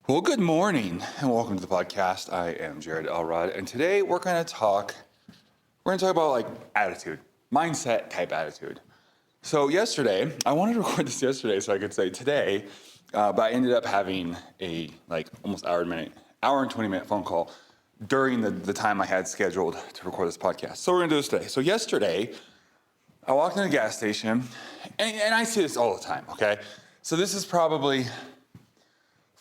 Well, good morning and welcome to the podcast. I am Jared Elrod, and today we're going to talk about like attitude, mindset type attitude. So yesterday, I wanted to record this yesterday so I could say today, but I ended up having a almost hour and 20-minute phone call during the time I had scheduled to record this podcast. So we're going to do this today. So yesterday, I walked in a gas station, and I see this all the time, okay? So this is probably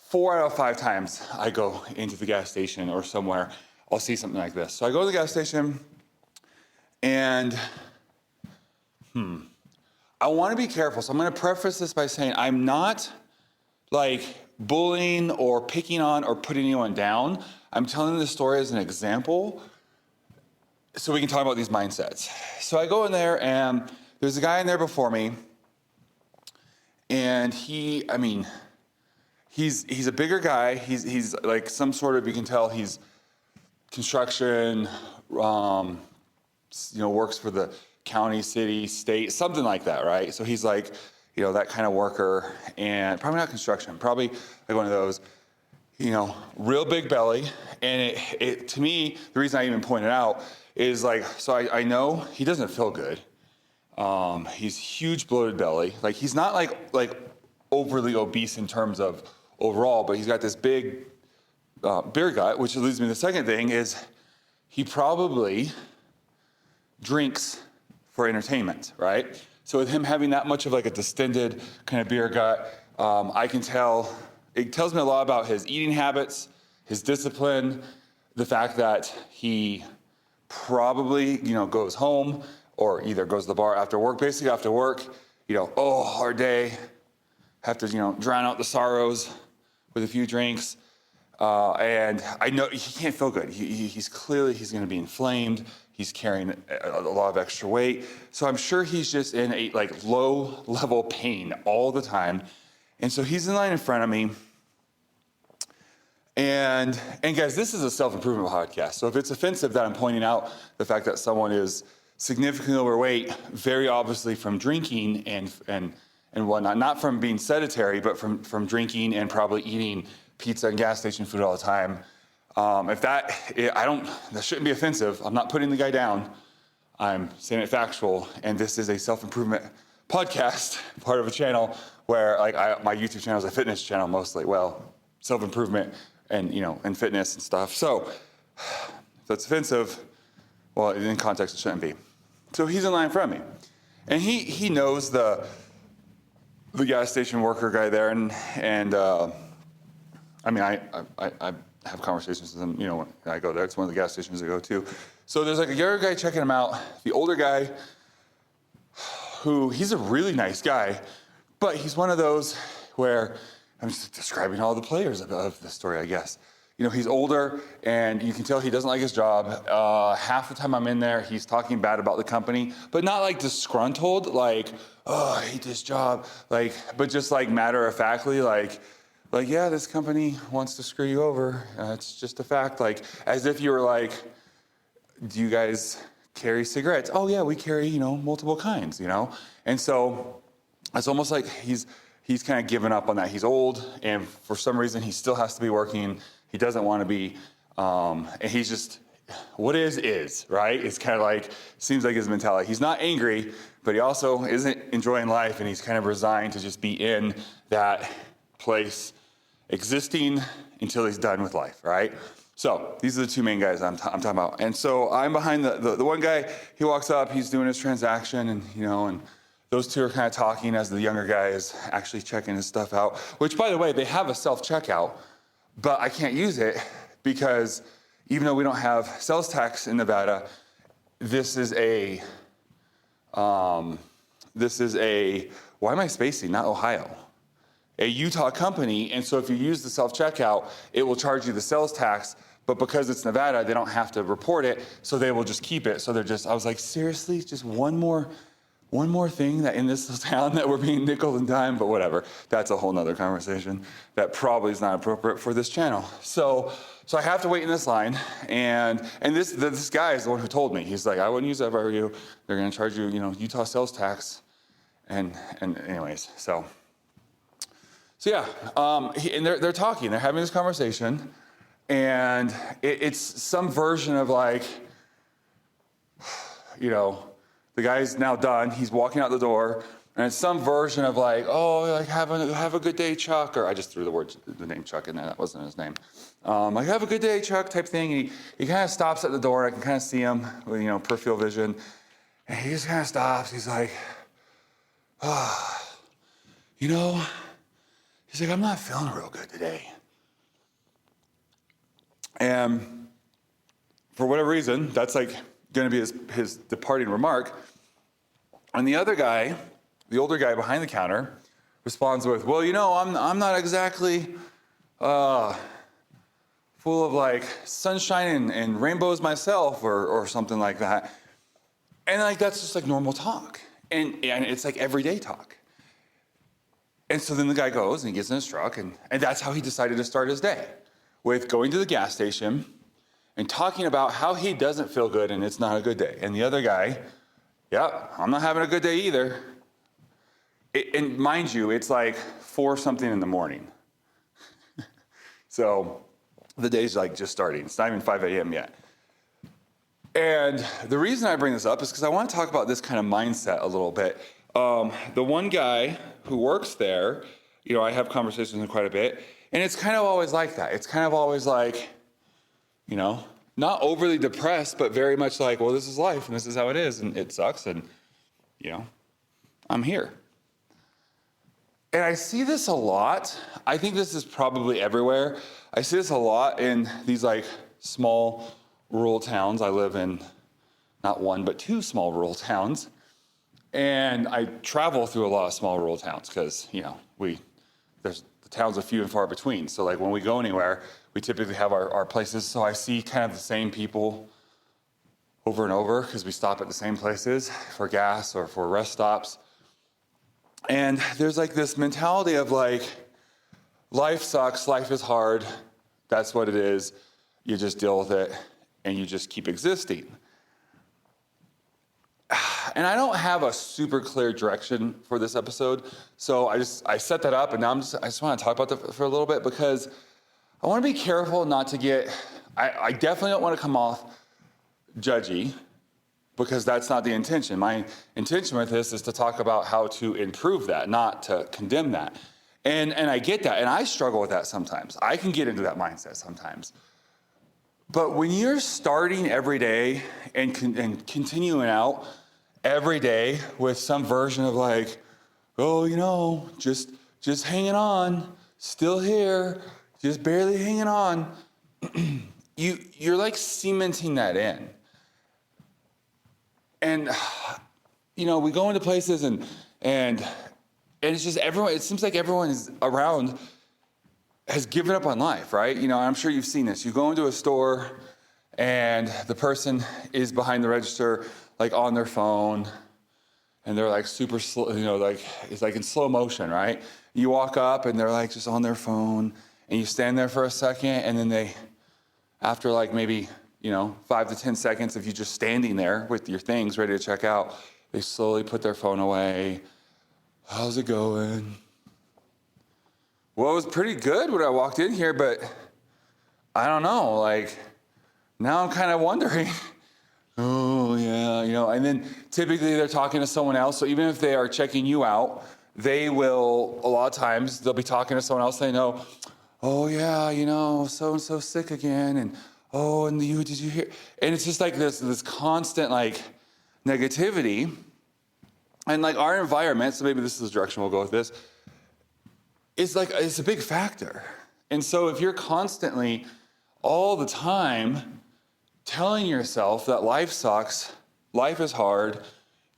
4 out of 5 times I go into the gas station or somewhere, I'll see something like this. So I go to the gas station, and I want to be careful. So I'm going to preface this by saying I'm not like bullying or picking on or putting anyone down. I'm telling this story as an example so we can talk about these mindsets. So I go in there, and there's a guy in there before me, and he's a bigger guy. He's like some sort of, you can tell he's construction, works for the county, city, state, something like that, right? So he's like, that kind of worker, and probably not construction, probably like one of those, real big belly. And it to me, the reason I even pointed out is like, so I know he doesn't feel good. He's huge bloated belly. Like he's not like overly obese in terms of overall, but he's got this big beer gut, which leads me to the second thing is he probably drinks for entertainment, right? So with him having that much of like a distended kind of beer gut, I can tell, it tells me a lot about his eating habits, his discipline, the fact that he probably, goes home or either goes to the bar after work, basically after work, hard day, have to, drown out the sorrows with a few drinks. And I know he can't feel good. He's clearly going to be inflamed. He's carrying a lot of extra weight. So I'm sure he's just in a low level pain all the time. And so he's in line in front of me. And guys, this is a self-improvement podcast. So if it's offensive that I'm pointing out the fact that someone is significantly overweight, very obviously from drinking and whatnot, not from being sedentary, but from drinking and probably eating pizza and gas station food all the time. That shouldn't be offensive. I'm not putting the guy down. I'm saying it factual. And this is a self-improvement podcast, part of a channel where my YouTube channel is a fitness channel mostly. Well, self-improvement and fitness and stuff. So if that's offensive, well, in context, it shouldn't be. So he's in line in front of me. And he knows the gas station worker guy there, and I have conversations with him, when I go there. It's one of the gas stations I go to. So there's a younger guy checking him out, the older guy, who he's a really nice guy, but he's one of those where I'm just describing all the players of the story, I guess. He's older, and you can tell he doesn't like his job. Half the time I'm in there, he's talking bad about the company, but not disgruntled, oh, I hate this job, but just matter-of-factly, yeah, this company wants to screw you over. It's just a fact, as if you were do you guys carry cigarettes? Oh yeah, we carry, multiple kinds, And so it's almost like he's kind of given up on that. He's old, and for some reason, he still has to be working. He doesn't want to be, and he's just, what is, right? It's kind of seems like his mentality. He's not angry, but he also isn't enjoying life, and he's kind of resigned to just be in that place, existing until he's done with life, right? So these are the two main guys I'm talking about. And so I'm behind the one guy. He walks up, he's doing his transaction, and and those two are kind of talking as the younger guy is actually checking his stuff out, which, by the way, they have a self-checkout, but I can't use it because even though we don't have sales tax in Nevada, this is a, why am I spacing? Not Ohio. A Utah company, and so if you use the self-checkout, it will charge you the sales tax, but because it's Nevada, they don't have to report it, so they will just keep it. So I was like, seriously, just one more thing that in this town that we're being nickel and dime, but whatever. That's a whole nother conversation that probably is not appropriate for this channel. So I have to wait in this line, and this guy is the one who told me. He's like, I wouldn't use that if I were you. They're going to charge you, Utah sales tax, and anyways, so So yeah, and they're talking, they're having this conversation, and it's some version of like, you know, the guy's now done, he's walking out the door, and it's some version of like, oh, like have a good day, Chuck, or I just threw the name Chuck in there, that wasn't his name. Like have a good day, Chuck, type thing, and he kind of stops at the door, I can kind of see him with, you know, peripheral vision, and he just kind of stops, he's like, you know, he's like, I'm not feeling real good today. And for whatever reason, that's like going to be his departing remark. And the other guy, the older guy behind the counter, responds with, well, you know, I'm not exactly full of like sunshine and rainbows myself or something like that. And like that's just like normal talk. And it's like everyday talk. And so then the guy goes and he gets in his truck, and that's how he decided to start his day, with going to the gas station and talking about how he doesn't feel good and it's not a good day. And the other guy, yeah, I'm not having a good day either. And mind you, it's like 4 something in the morning. So the day's like just starting. It's not even 5 a.m. yet. And the reason I bring this up is because I want to talk about this kind of mindset a little bit. The one guy who works there, you know, I have conversations with him quite a bit, and it's kind of always like that. It's kind of always like, you know, not overly depressed, but very much like, well, this is life, and this is how it is, and it sucks, and, you know, I'm here. And I see this a lot. I think this is probably everywhere. I see this a lot in these like small rural towns. I live in not one, but 2 small rural towns. And I travel through a lot of small rural towns because, you know, the towns are few and far between. So like when we go anywhere, we typically have our places. So I see kind of the same people over and over because we stop at the same places for gas or for rest stops. And there's like this mentality of like, life sucks, life is hard, that's what it is. You just deal with it and you just keep existing. And I don't have a super clear direction for this episode, so I set that up, and now I just want to talk about that for a little bit because I want to be careful not to get. I definitely don't want to come off judgy because that's not the intention. My intention with this is to talk about how to improve that, not to condemn that. And I get that, and I struggle with that sometimes. I can get into that mindset sometimes. But when you're starting every day and continuing out every day with some version of like, oh, you know, just hanging on, still here, just barely hanging on, you're like cementing that in. And, you know, we go into places and it's just everyone, it seems like everyone is around has given up on life, right? You know, I'm sure you've seen this. You go into a store and the person is behind the register, like on their phone, and they're like super slow, you know, like it's like in slow motion, right? You walk up and they're like just on their phone, and you stand there for a second, and then they, after like maybe, you know, 5 to 10 seconds of you just standing there with your things ready to check out, they slowly put their phone away. How's it going? Well, it was pretty good when I walked in here, but I don't know, like, now I'm kind of wondering, oh, yeah, you know, and then typically they're talking to someone else, so even if they are checking you out, they will, a lot of times, they'll be talking to someone else they know, oh, yeah, you know, so-and-so sick again, and, oh, and did you hear? And it's just like this constant, like, negativity, and, like, our environment, so maybe this is the direction we'll go with this, it's a big factor. And so if you're constantly, all the time, telling yourself that life sucks, life is hard,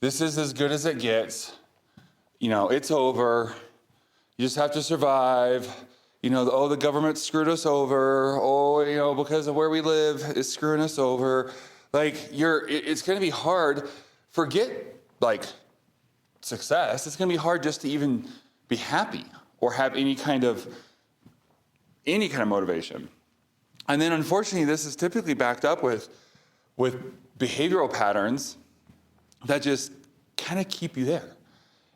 this is as good as it gets, you know, it's over, you just have to survive, you know, oh, the government screwed us over, oh, you know, because of where we live, it's screwing us over. Like, it's going to be hard. Forget, like, success. It's going to be hard just to even be happy or have any kind of motivation. And then, unfortunately, this is typically backed up with behavioral patterns that just kind of keep you there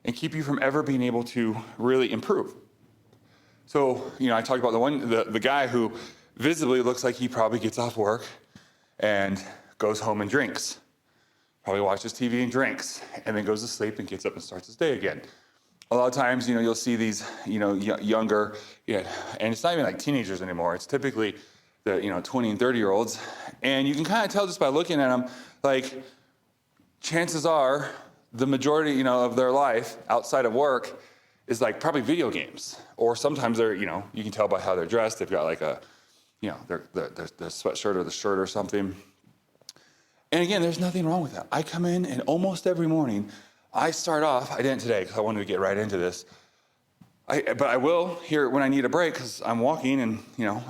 and keep you from ever being able to really improve. So, I talked about the guy who visibly looks like he probably gets off work and goes home and drinks. Probably watches TV and drinks, and then goes to sleep and gets up and starts his day again. A lot of times, you'll see these, younger, and it's not even like teenagers anymore. It's typically the, 20 and 30-year-olds. And you can kind of tell just by looking at them, like, chances are the majority, of their life outside of work is like probably video games. Or sometimes they're, you can tell by how they're dressed. They've got like a, their sweatshirt or the shirt or something. And again, there's nothing wrong with that. I come in and almost every morning, I start off, I didn't today because I wanted to get right into this. But I will here when I need a break because I'm walking and,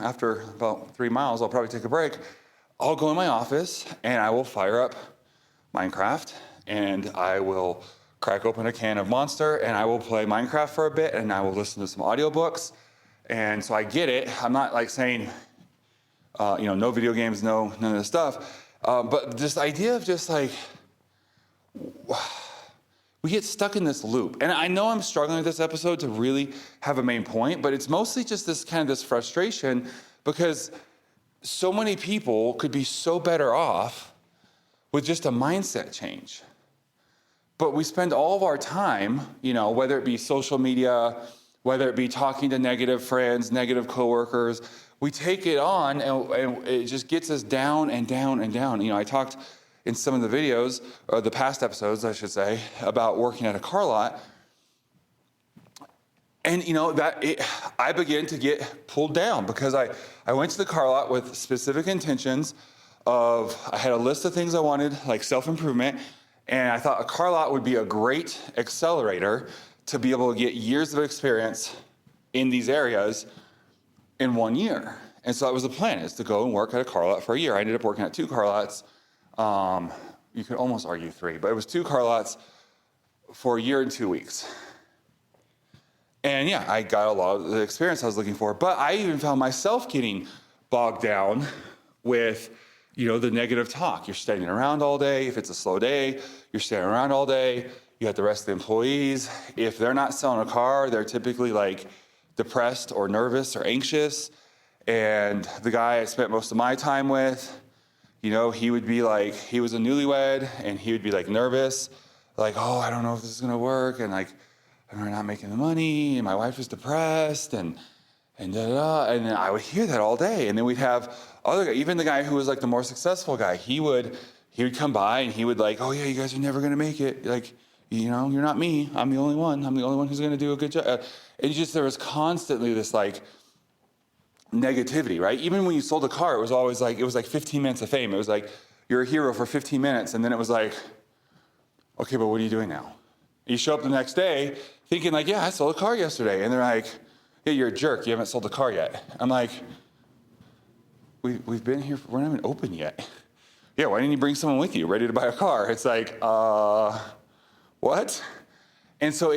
after about 3 miles, I'll probably take a break. I'll go in my office and I will fire up Minecraft and I will crack open a can of Monster and I will play Minecraft for a bit and I will listen to some audiobooks. And so I get it. I'm not like saying, no video games, none of this stuff. But this idea of just like, we get stuck in this loop. And I know I'm struggling with this episode to really have a main point, but it's mostly just this frustration because so many people could be so better off with just a mindset change. But we spend all of our time, whether it be social media, whether it be talking to negative friends, negative coworkers, we take it on and it just gets us down and down and down. I talked in some of the videos, or the past episodes, I should say, about working at a car lot. And, I began to get pulled down because I went to the car lot with specific intentions of, I had a list of things I wanted, like self-improvement, and I thought a car lot would be a great accelerator to be able to get years of experience in these areas in 1 year. And so that was the plan, is to go and work at a car lot for a year. I ended up working at 2 car lots. You could almost argue 3, but it was 2 car lots for a year and 2 weeks. And yeah, I got a lot of the experience I was looking for, but I even found myself getting bogged down with, the negative talk. You're standing around all day. If it's a slow day, you're standing around all day. You got the rest of the employees. If they're not selling a car, they're typically like depressed or nervous or anxious. And the guy I spent most of my time with, he would be like, he was a newlywed and he would be like nervous, like, oh, I don't know if this is going to work. And like, I'm not making the money and my wife is depressed and da-da-da. And then I would hear that all day. And then we'd have other guys, even the guy who was like the more successful guy, he would come by and he would like, oh yeah, you guys are never going to make it. Like, you're not me. I'm the only one. I'm the only one who's going to do a good job. And there was constantly this like negativity, right? Even when you sold a car, it was always like, 15 minutes of fame. It was like, you're a hero for 15 minutes. And then it was like, okay, but what are you doing now? You show up the next day thinking like, yeah, I sold a car yesterday. And they're like, yeah, you're a jerk. You haven't sold a car yet. I'm like, we've been here, we're not even open yet. Yeah, why didn't you bring someone with you ready to buy a car? It's like, what? And so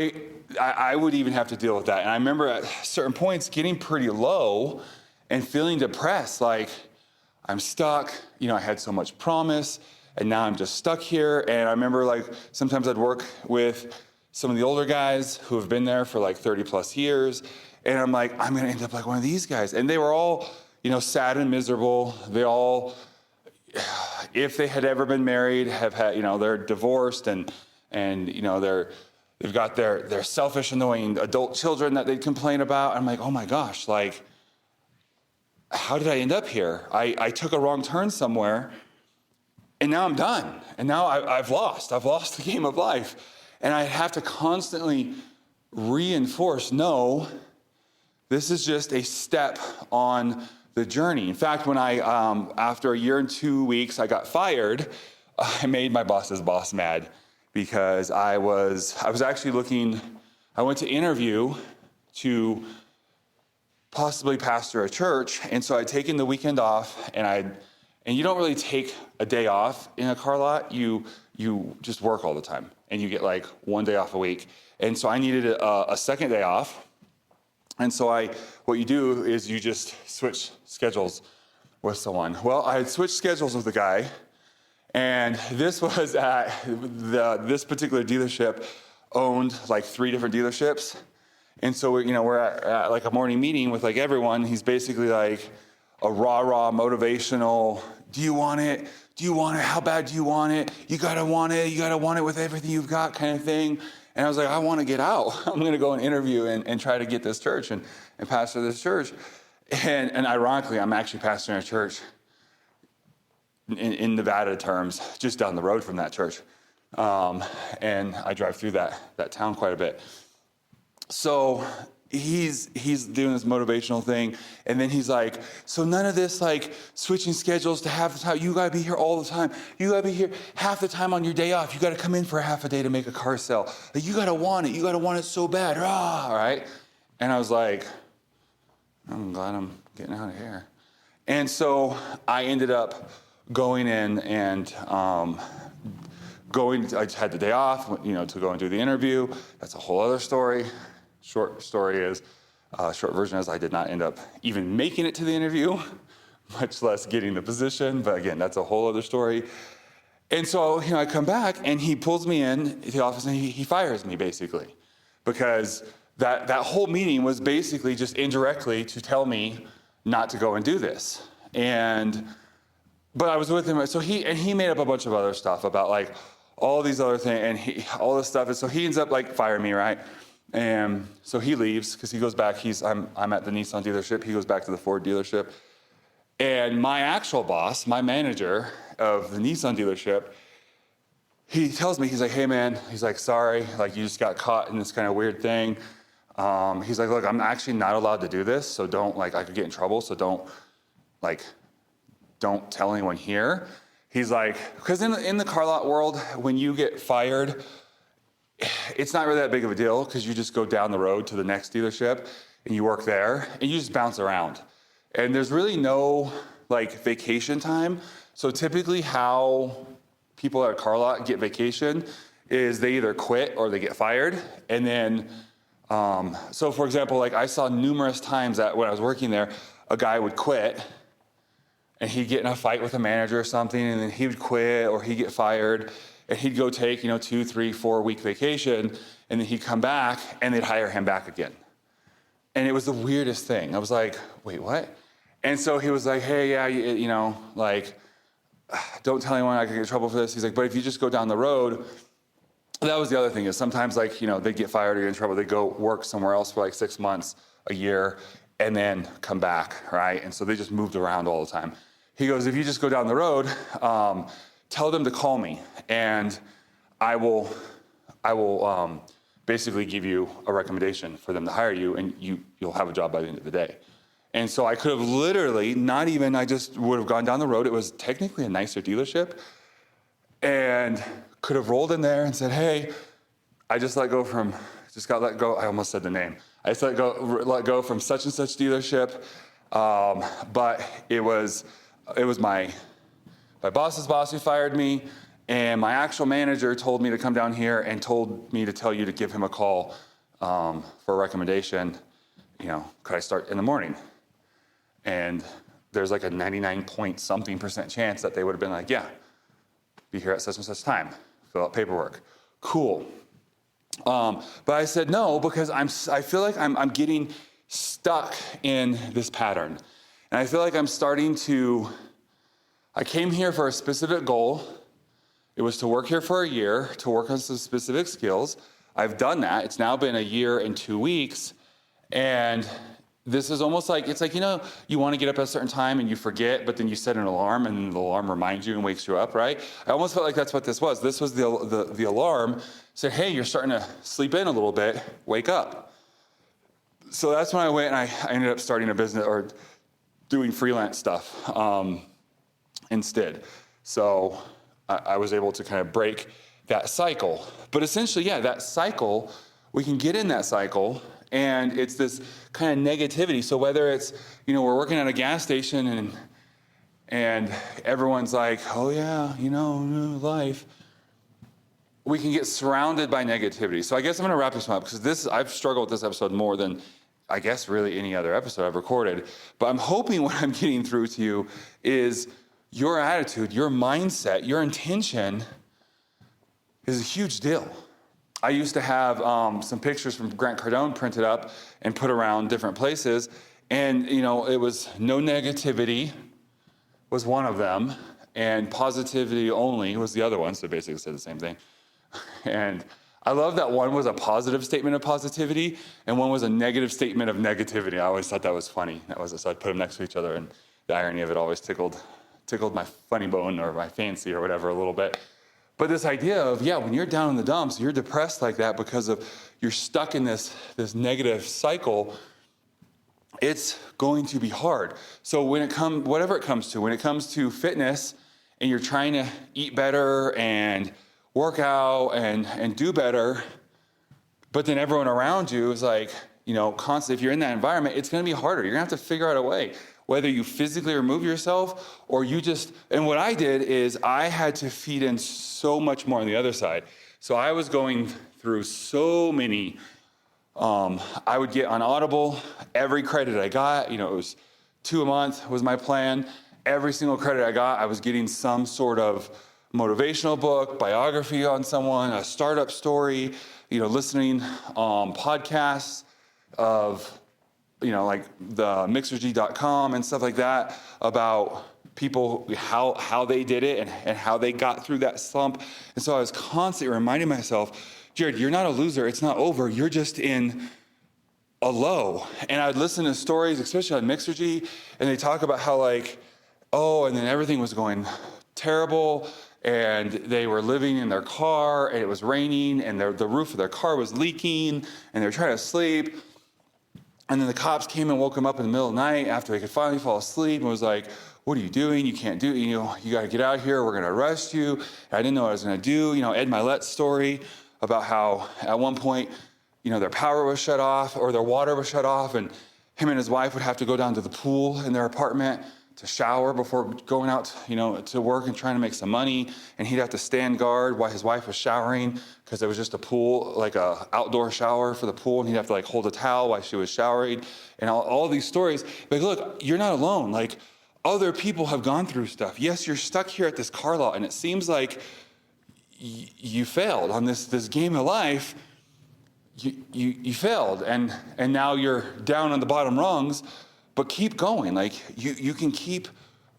I would even have to deal with that. And I remember at certain points getting pretty low and feeling depressed, like I'm stuck. I had so much promise and now I'm just stuck here. And I remember like sometimes I'd work with some of the older guys who have been there for like 30 plus years. And I'm like, I'm going to end up like one of these guys. And they were all, sad and miserable. They all, if they had ever been married, have had, they're divorced and they've got their selfish, annoying adult children that they'd complain about. I'm like, oh my gosh, like, how did I end up here? I took a wrong turn somewhere and now I'm done. And now I've lost the game of life. And I have to constantly reinforce, no, this is just a step on the journey. In fact, when I, after a year and 2 weeks, I got fired, I made my boss's boss mad because I was actually looking, I went to interview to possibly pastor a church. And so I'd taken the weekend off and you don't really take a day off in a car lot. You just work all the time and you get like 1 day off a week. And so I needed a second day off. And so what you do is you just switch schedules with someone. Well, I had switched schedules with the guy, and this was at this particular dealership owned like 3 different dealerships. And so we're at like a morning meeting with like everyone. He's basically like a rah motivational, do you want it? Do you want it? How bad do you want it? You gotta want it. You gotta want it with everything you've got, kind of thing. And I was like, I want to get out. I'm going to go and interview and try to get this church and pastor this church. And ironically, I'm actually pastoring a church in Nevada terms, just down the road from that church. And I drive through that town quite a bit. So he's doing this motivational thing, and then he's like, so none of this like switching schedules to half the time. You gotta be here all the time. You gotta be here half the time on your day off. You gotta come in for half a day to make a car sale. Like, you gotta want it. You gotta want it so bad. Right? And I was like, I'm glad I'm getting out of here. And so I ended up going in and I had the day off, to go and do the interview. That's a whole other story. Short version is I did not end up even making it to the interview, much less getting the position. But again, that's a whole other story. And so, I come back and he pulls me in to the office and he fires me basically, because that whole meeting was basically just indirectly to tell me not to go and do this. But I was with him, so he made up a bunch of other stuff about like all these other things and all this stuff. And so he ends up like firing me, right? And so he leaves because he goes back. I'm at the Nissan dealership. He goes back to the Ford dealership. And my actual boss, my manager of the Nissan dealership, he tells me, he's like, hey man, he's like, sorry, like you just got caught in this kind of weird thing. He's like, look, I'm actually not allowed to do this. So don't I could get in trouble. So don't tell anyone here. He's like, because in the car lot world, when you get fired, it's not really that big of a deal because you just go down the road to the next dealership and you work there and you just bounce around. And there's really no vacation time. So typically how people at a car lot get vacation is they either quit or they get fired. And then, so for example, I saw numerous times that when I was working there, a guy would quit and he'd get in a fight with a manager or something, and then he would quit or he'd get fired. And he'd go take, 2, 3, 4 week vacation, and then he'd come back and they'd hire him back again. And it was the weirdest thing. I was like, wait, what? And so he was like, hey, yeah, don't tell anyone I could get in trouble for this. He's like, but if you just go down the road, that was the other thing is sometimes they'd get fired or get in trouble. They'd go work somewhere else for 6 months, a year, and then come back, right? And so they just moved around all the time. He goes, if you just go down the road, tell them to call me, and I will basically give you a recommendation for them to hire you, and you'll have a job by the end of the day. And so I could have literally I just would have gone down the road. It was technically a nicer dealership, and could have rolled in there and said, hey, I just got let go. I almost said the name. I just let go from such and such dealership, but it was my boss's boss who fired me, and my actual manager told me to come down here and told me to tell you to give him a call for a recommendation. Could I start in the morning? And there's a 99-point-something% chance that they would have been like, yeah, be here at such and such time, fill out paperwork. Cool. But I said no because I feel like I'm getting stuck in this pattern. And I feel like I came here for a specific goal. It was to work here for a year, to work on some specific skills. I've done that. It's now been a year and 2 weeks. And this is almost you want to get up at a certain time and you forget, but then you set an alarm and the alarm reminds you and wakes you up, right? I almost felt like that's what this was. This was the alarm said, hey, you're starting to sleep in a little bit, wake up. So that's when I went and I ended up starting a business or doing freelance stuff instead. So I was able to kind of break that cycle. But essentially, that cycle, we can get in that cycle, and it's this kind of negativity. So whether it's, we're working at a gas station and everyone's like, oh yeah, life. We can get surrounded by negativity. So I guess I'm going to wrap this one up because I've struggled with this episode more than I guess really any other episode I've recorded. But I'm hoping what I'm getting through to you is your attitude, your mindset, your intention is a huge deal. I used to have some pictures from Grant Cardone printed up and put around different places. And, it was no negativity was one of them, and positivity only was the other one. So basically said the same thing. And I love that one was a positive statement of positivity and one was a negative statement of negativity. I always thought that was funny. So I put them next to each other, and the irony of it always tickled my funny bone or my fancy or whatever a little bit. But this idea of, when you're down in the dumps, you're depressed like that because you're stuck in this negative cycle, it's going to be hard. So when it comes to fitness and you're trying to eat better and work out and do better, but then everyone around you is like, constantly, if you're in that environment, it's going to be harder. You're going to have to figure out a way, whether you physically remove yourself or and what I did is I had to feed in so much more on the other side. So I was going through so many, I would get on Audible, every credit I got, it was 2 a month was my plan. Every single credit I got, I was getting some sort of motivational book, biography on someone, a startup story, listening podcasts of, like the mixergy.com and stuff like that about people, how they did it and how they got through that slump. And so I was constantly reminding myself, Jared, you're not a loser. It's not over. You're just in a low. And I'd listen to stories, especially on Mixergy, and they talk about how and then everything was going terrible, and they were living in their car, and it was raining, and the roof of their car was leaking, and they were trying to sleep. And then the cops came and woke them up in the middle of the night after they could finally fall asleep and was like, what are you doing? You can't do it. You got to get out of here. We're going to arrest you. And I didn't know what I was going to do. Ed Milet's story about how at one point, their power was shut off or their water was shut off, and him and his wife would have to go down to the pool in their apartment to shower before going out, to work and trying to make some money. And he'd have to stand guard while his wife was showering because there was just a pool, like a outdoor shower for the pool. And he'd have to hold a towel while she was showering, and all these stories. But look, you're not alone. Other people have gone through stuff. Yes, you're stuck here at this car lot, and it seems like you failed on this game of life. You failed, and now you're down on the bottom rungs. But keep going. You can keep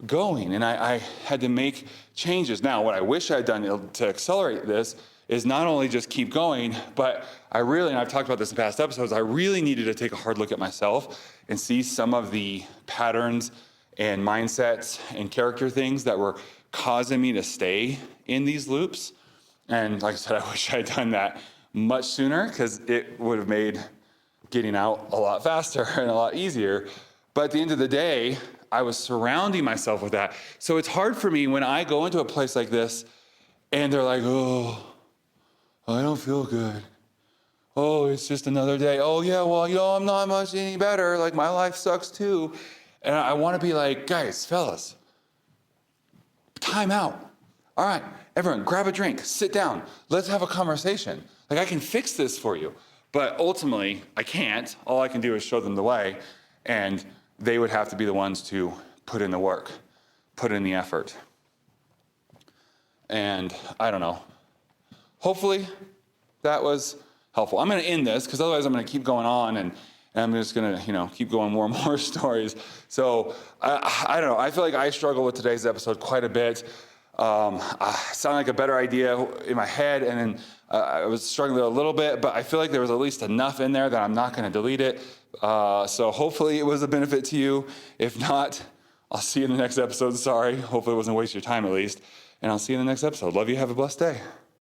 going. And I had to make changes. Now, what I wish I'd done to accelerate this is not only just keep going, but and I've talked about this in past episodes, I really needed to take a hard look at myself and see some of the patterns and mindsets and character things that were causing me to stay in these loops. And like I said, I wish I'd done that much sooner, because it would have made getting out a lot faster and a lot easier. But at the end of the day, I was surrounding myself with that. So it's hard for me when I go into a place like this and they're like, oh, I don't feel good. Oh, it's just another day. Oh, yeah, well, I'm not much any better. My life sucks too. And I want to be like, guys, fellas, time out. All right, everyone, grab a drink, sit down. Let's have a conversation. I can fix this for you. But ultimately, I can't. All I can do is show them the way. And they would have to be the ones to put in the work, put in the effort. And I don't know. Hopefully that was helpful. I'm going to end this because otherwise I'm going to keep going on and I'm just going to, keep going more and more stories. So I don't know. I feel like I struggle with today's episode quite a bit. I sound like a better idea in my head, and then I was struggling a little bit, but I feel like there was at least enough in there that I'm not going to delete it. So hopefully it was a benefit to you. If not, I'll see you in the next episode. Sorry. Hopefully it wasn't a waste of your time at least. And I'll see you in the next episode. Love you. Have a blessed day.